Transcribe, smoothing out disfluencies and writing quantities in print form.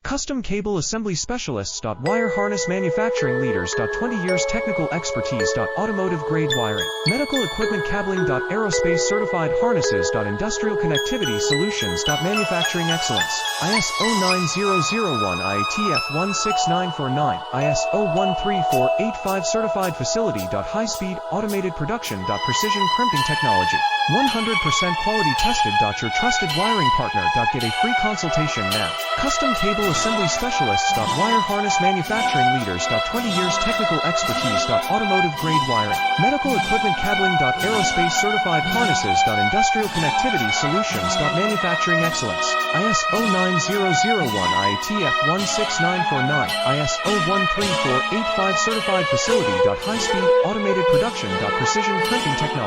Custom Cable Assembly Specialists. Wire Harness Manufacturing Leaders. 20 years technical expertise. Automotive grade wiring. Medical equipment cabling. Aerospace certified harnesses. Industrial connectivity solutions. Manufacturing excellence. ISO 9001 IATF 16949 ISO 13485 certified facility. High speed automated production. Precision crimping technology. 100% quality tested. Your trusted wiring partner. Get a free consultation now. Custom Cable Assembly Specialists. Wire Harness Manufacturing Leaders. 20 years technical expertise. Automotive grade wiring. Medical equipment cabling. Aerospace certified harnesses. Industrial connectivity solutions. Manufacturing excellence. ISO 9001 IATF 16949 ISO 13485 certified facility. High speed automated production. Precision crimping technology.